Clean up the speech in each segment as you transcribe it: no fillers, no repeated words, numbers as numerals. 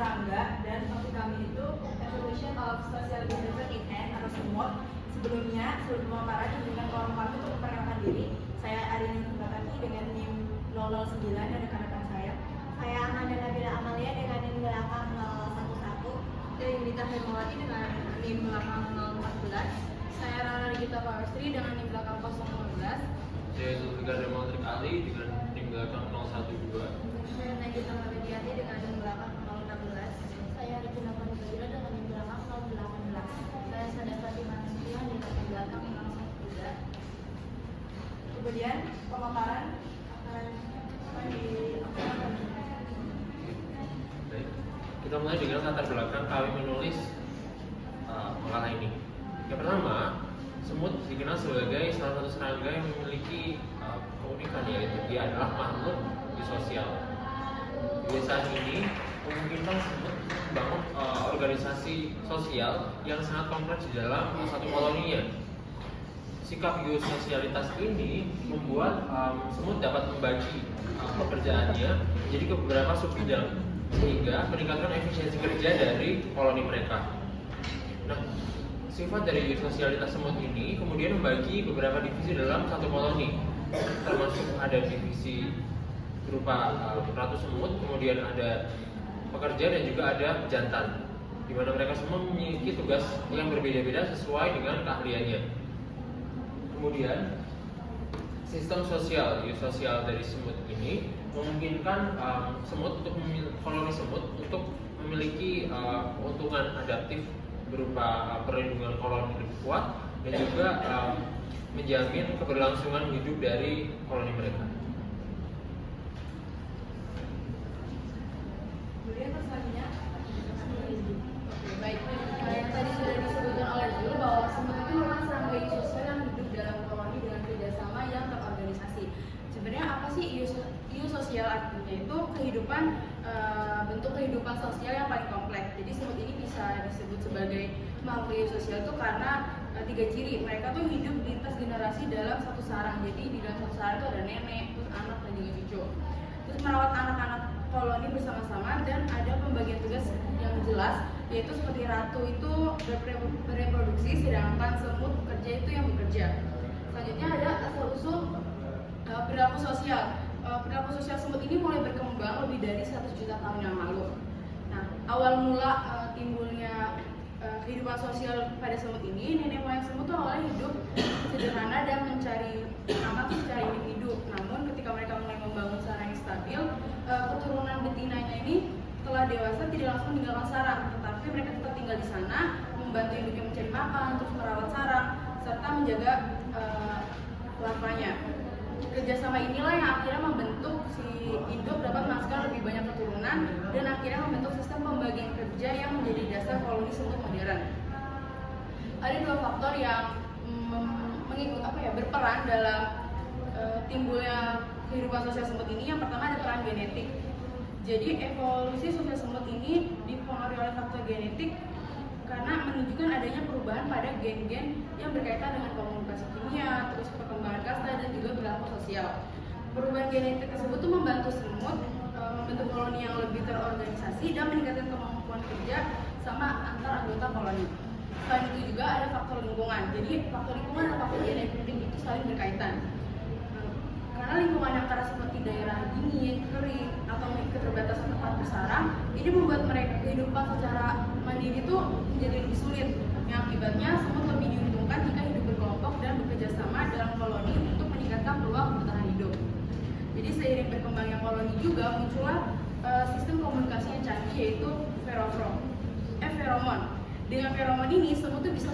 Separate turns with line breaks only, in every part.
serangga, dan topik kami itu Evolution of Social Behavior in Ant atau semut. Sebelum pemaparan izinkan kawan kami untuk memperkenalkan diri. Saya Arin Bataki dengan NIM 009 dan rekan-rekan saya.
Saya Amanda Nabila Amalia dengan NIM belakang 011.
Saya Yunita Hermawati dengan NIM belakang 014. Saya Rana Rigita Pawestri dengan NIM belakang 015.
Saya Zulfikar Dematrik Ali dengan NIM belakang 012.
Saya Nagita Mediati dengan NIM belakang 016.
Saya Regina Panjabila dengan NIM belakang 018.
Saya Sadafati Manasian dengan NIM belakang 013.
Kemudian pemaparan akan dilakukan.
Baik, kita mulai dengan latar belakang kami menulis makalah ini. Yang pertama, semut dikenal sebagai salah satu serangga yang memiliki keunikan, yaitu dia adalah makhluk sosial. Kebiasaan ini memungkinkan semut membangun organisasi sosial yang sangat kompleks di dalam satu koloninya. Sikap eusosialitas ini membuat semut dapat membagi pekerjaannya jadi ke beberapa subbidang sehingga meningkatkan efisiensi kerja dari koloni mereka. Nah, sifat dari eusosialitas semut ini kemudian membagi beberapa divisi dalam satu koloni, termasuk ada divisi berupa ratu semut, kemudian ada pekerja dan juga ada jantan, di mana mereka semua memiliki tugas yang berbeda-beda sesuai dengan keahliannya. Kemudian sistem sosial eusosial dari semut ini memungkinkan koloni semut untuk memiliki keuntungan adaptif berupa perlindungan koloni lebih kuat dan juga menjamin keberlangsungan hidup dari koloni mereka.
Kemudian selanjutnya,
Baik, yang tadi sudah disebutkan oleh Jul bahwa semut itu merupakan serangga eusosial yang hidup dalam koloni dengan kerjasama yang terorganisasi. Sebenarnya apa sih eusosial artinya? Itu bentuk kehidupan sosial yang paling kompleks. Jadi semut ini bisa disebut sebagai makhluk eusosial itu karena tiga ciri. Mereka tuh hidup lintas generasi dalam satu sarang. Jadi di dalam satu sarang itu ada nenek, terus anak dan juga cucu. Terus merawat anak-anak koloni bersama-sama dan ada pembagian tugas yang jelas, yaitu seperti ratu itu bereproduksi sedangkan semut bekerja itu yang bekerja. Selanjutnya ada asal-usul perilaku sosial. Perilaku sosial semut ini mulai berkembang lebih dari 100 juta tahun yang lalu. Nah, awal mula timbulnya kehidupan sosial pada semut ini, nenek moyang semut tuh awalnya hidup sederhana dan mencari makan secara individu. Namun ketika mereka mulai membangun sarang yang stabil, keturunan betinanya ini setelah dewasa tidak langsung meninggalkan sarang, tetapi mereka tetap tinggal di sana, membantu induknya mencari makan, terus merawat sarang, serta menjaga larvanya. Kerjasama inilah yang akhirnya membentuk si induk dapat menghasilkan lebih banyak keturunan dan akhirnya membentuk sistem pembagian kerja yang menjadi dasar koloni semut modern. Ada dua faktor yang berperan dalam timbulnya kehidupan sosial semut ini. Yang pertama ada peran genetik. Jadi evolusi sosial semut ini dipengaruhi oleh faktor genetik karena menunjukkan adanya perubahan pada gen-gen yang berkaitan dengan komunikasi kimia, terus perkembangan kasta dan juga perilaku sosial. Perubahan genetik tersebut tuh membantu semut membentuk koloni yang lebih terorganisasi dan meningkatkan kemampuan kerja sama antar anggota koloni. Selain itu juga ada faktor lingkungan. Jadi faktor lingkungan dan faktor genetik itu saling berkaitan. Karena lingkungan yang keras seperti daerah dingin, kering, atau keterbatasan tempat bersarang, ini membuat mereka kehidupan secara mandiri itu menjadi lebih sulit. Yang akibatnya semut lebih diuntungkan jika hidup berkelompok dan bekerja sama dalam koloni untuk meningkatkan peluang bertahan hidup. Jadi seiring berkembangnya koloni juga muncullah sistem komunikasi yang canggih, yaitu feromon. Dengan feromon ini semut itu bisa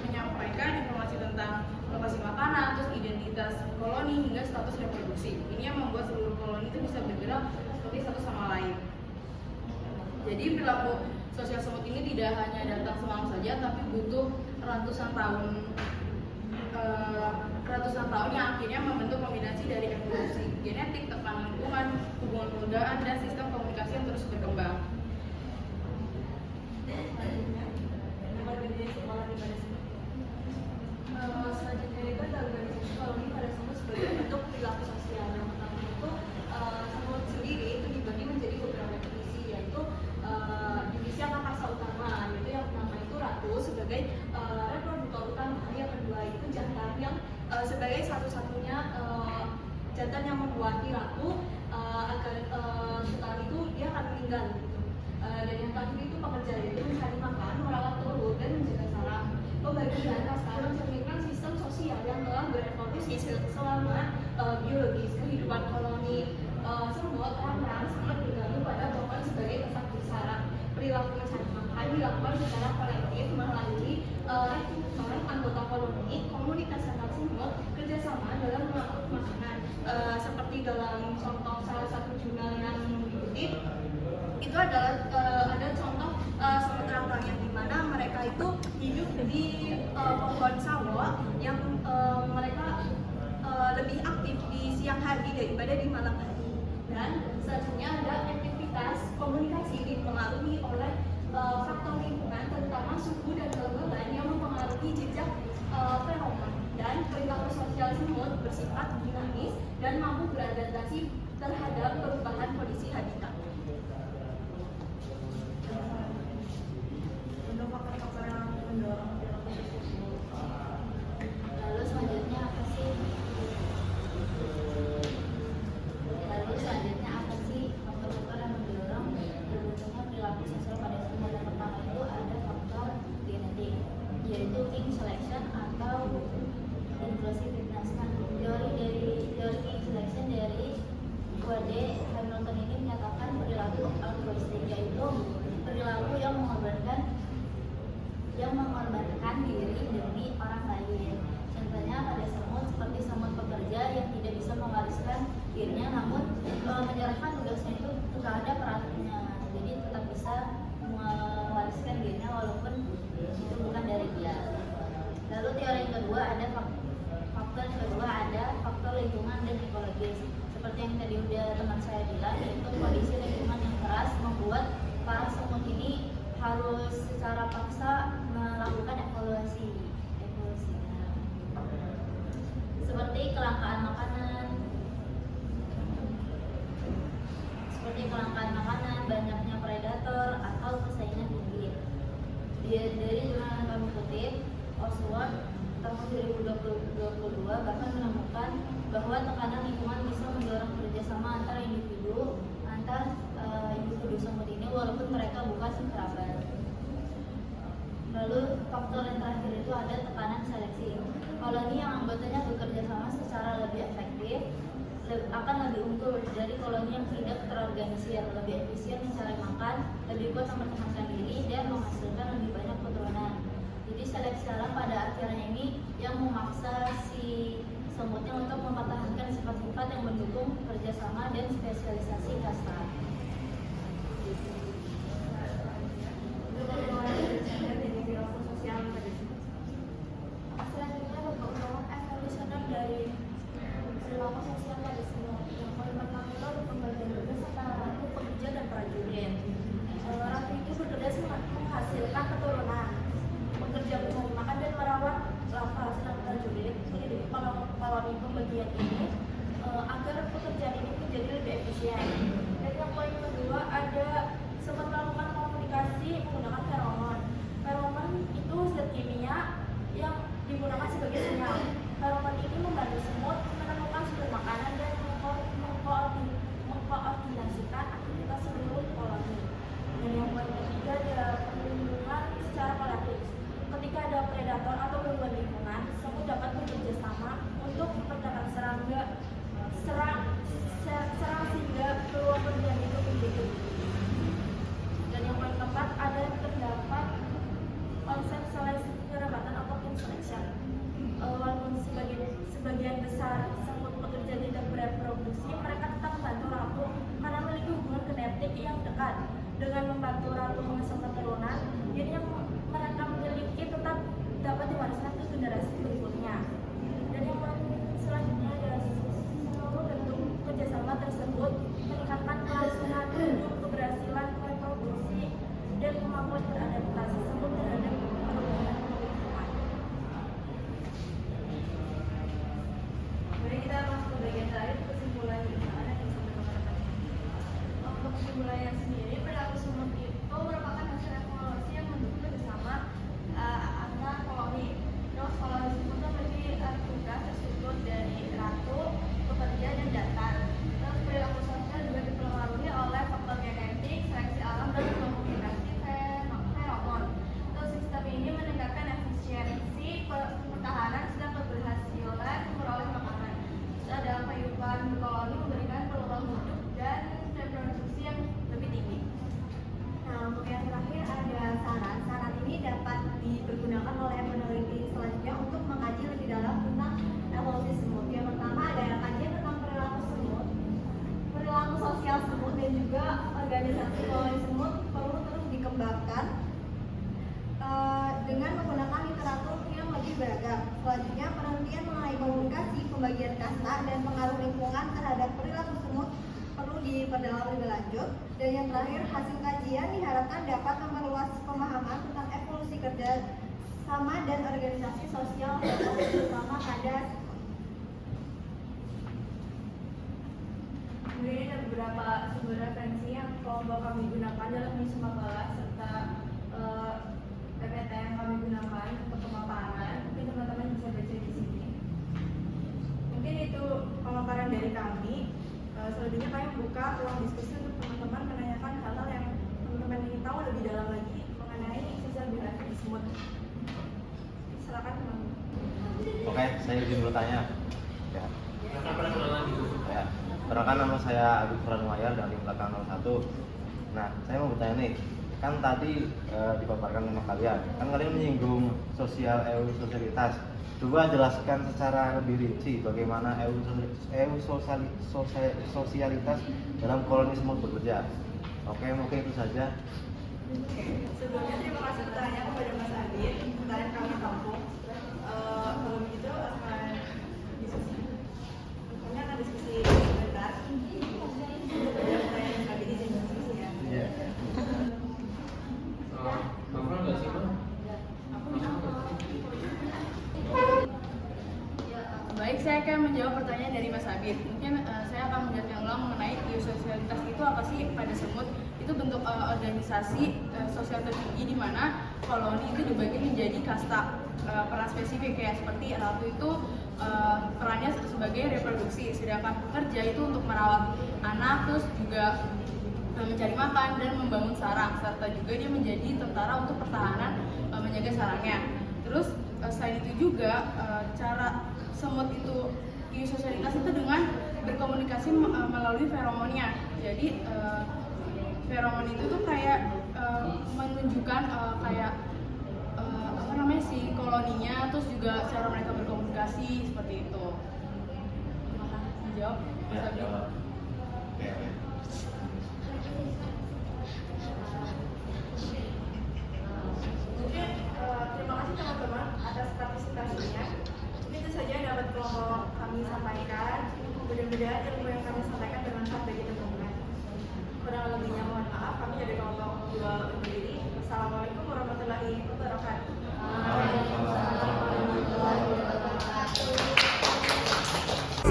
menyampaikan informasi tentang lokasi makanan, terus identitas koloni hingga status reproduksi. Ini yang membuat seluruh koloni itu bisa bergerak seperti satu sama lain. Jadi perilaku sosial semut ini tidak hanya datang semalam saja, tapi butuh ratusan tahun yang akhirnya membentuk kombinasi dari evolusi genetik, tekanan lingkungan, hubungan keluargaan, dan sistem komunikasi yang terus berkembang.
Selanjutnya itu ada organisasi koloni pada semut sebagai bentuk perilaku sosial. Yang pertama itu semut sendiri itu dibagi menjadi beberapa divisi, yaitu zat yang membuat perilaku agar setelah itu dia akan meninggal gitu. Dan yang terakhir itu pekerja itu mencari makan, merawat telur dan menjaga sarang. Pembagian kasta mencerminkan sistem sosial yang telah berevolusi selama biologis kehidupan koloni semut. Orang-orang sangat bergantung pada pohon sebagai tempat bersarang. Perilaku mencari makan dilakukan secara kolektif melalui rekrutmen anggota koloni, komunitas antar semut, kerjasama dalam mengangkut makanan. Seperti dalam contoh salah satu jurnal yang dikutip itu adalah ada contoh semut terang yang dimana mereka itu hidup di pohon sawo yang mereka lebih aktif di siang hari daripada di malam hari. Dan selanjutnya ada aktivitas komunikasi dipengaruhi oleh faktor lingkungan, terutama suhu dan kelembaban yang mempengaruhi jejak feromon. Dan perilaku sosial semut bersifat dinamis dan mampu beradaptasi terhadap perubahan kondisi habitat.
Untuk faktor-faktor yang mendorong perilaku sosial.
Lalu selanjutnya apa sih? Faktor-faktor yang mendorong terbentuknya perilaku sosial pada semut? Yang pertama itu ada faktor genetik, yaitu king selection atau inclusiveness. Nah, teori king selection dari W.D. Hamilton ini menyatakan perilaku altruistik, yaitu perilaku yang mengorbankan diri demi orang lain. Contohnya pada semut seperti semut pekerja yang tidak bisa mewariskan dirinya, namun menyerahkan tugasnya itu kepada perannya, jadi tetap bisa mewariskan dirinya walaupun itu bukan dari dia. Lalu teori yang kedua ada faktor lingkungan dan ekologis. Seperti yang tadi udah teman saya bilang, yaitu kondisi lingkungan yang keras membuat para semut ini harus secara paksa melakukan evolusi. Seperti kelangkaan makanan, banyaknya predator atau persaingan tinggi. Dari jurnal yang kami kutip, Oswald tahun 2022 bahkan menemukan bahwa tekanan lingkungan bisa mendorong kerjasama antar individu semut ini walaupun mereka bukan kerabat. Lalu faktor yang terakhir itu ada tekanan seleksi. Koloni yang anggotanya bekerja sama secara lebih efektif akan lebih unggul dari koloni yang tidak terorganisir, lebih efisien mencari makan, lebih kuat mempertahankan diri dan menghasilkan lebih banyak keturunan. Jadi seleksi alam pada akhirnya ini yang memaksa si semutnya untuk mempertahankan sifat-sifat yang mendukung kerjasama dan spesialisasi kasta.
Selanjutnya perkembangan evolusioner dari perilaku sosial pada semut. Yang paling pertama itu ada pembagian tugas antara ratu, pekerja, dan prajurit. Ratu itu bertugas menghasilkan keturunan, bekerja mencari makan dan merawat larva, sedangkan prajurit menjadi koloni pembagian ini agar pekerjaan ini menjadi lebih efisien. Dan yang poin kedua ada semut melakukan komunikasi menggunakan feromon. Feromon itu zat kimia yang digunakan sebagai sinyal. Feromon ini membantu semut menemukan sumber makanan dan mengkoordinasikan aktivitas seluruh koloni. Dan yang poin ketiga ada perlindungan secara kolektif. Ketika ada predator atau gangguan lingkungan, semut dapat bekerja sama untuk mempertahankan serang sehingga keluar
kemudian mengenai komunikasi, pembagian kasta, dan pengaruh lingkungan terhadap perilaku semut perlu diperdalam lebih lanjut. Dan yang terakhir, hasil kajian diharapkan dapat memperluas pemahaman tentang evolusi kerja sama dan organisasi sosial terutama pada.
Kemudian ada beberapa sumber referensi yang kelompok kami gunakan dalam misi makalah serta PPT yang kami gunakan untuk pemaparan. Mungkin teman-teman bisa baca di sini. Mungkin itu pemaparan dari kami. Selanjutnya kami membuka ruang diskusi untuk teman-teman menanyakan hal-hal yang teman-teman ingin tahu lebih dalam lagi mengenai sosial behavior semut. Silakan teman-teman.
Oke, saya izin bertanya. Ya.
Silakan perkenalan dulu.
Ya. Perkenalkan, nama saya Agus Pranumayar dari belakang 01. Nah, saya mau bertanya nih, kan tadi dipaparkan sama kalian, kan kalian menyinggung sosialitas. Coba jelaskan secara lebih rinci bagaimana sosialitas dalam koloni semut bekerja. Oke, mungkin itu saja.
Sebelumnya terima kasih pertanyaan kepada Mas Adit, pertanyaan kami kampung. Kalau begitu akan diskusi. Kami akan diskusi sebentar. Ada pertanyaan lagi di sini diskusi ya.
Iya.
Hafal nggak sih, Bang?
Baik, saya akan menjawab pertanyaan dari Mas Abid. Mungkin saya akan menjelaskan ulang mengenai biososialitas itu apa sih pada semut. Itu bentuk organisasi sosial tertinggi di mana koloni itu dibagi menjadi kasta. Peran spesifik kayak seperti ratu itu perannya sebagai reproduksi, sedangkan pekerja itu untuk merawat anak, terus juga mencari makan dan membangun sarang, serta juga dia menjadi tentara untuk pertahanan menjaga sarangnya. Terus selain itu juga cara semut itu sosialitas itu dengan berkomunikasi melalui feromonnya. Jadi feromon itu tuh kayak menunjukkan kayak apa namanya si koloninya, terus juga cara mereka berkomunikasi seperti itu. Menjawab?
Ya, jawab. Oke.
Mungkin terima kasih teman-teman atas partisipasinya. Mungkin itu saja yang dapat kelompok kami sampaikan. Mudah-mudahan ilmu yang kami sampaikan bermanfaat bagi teman-teman. Kurang lebihnya mohon maaf. Kami dari kelompok 2 undur diri. Assalamualaikum warahmatullahi wabarakatuh.
Waalaikumsalam warahmatullahi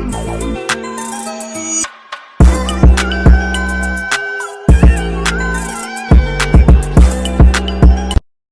wabarakatuh.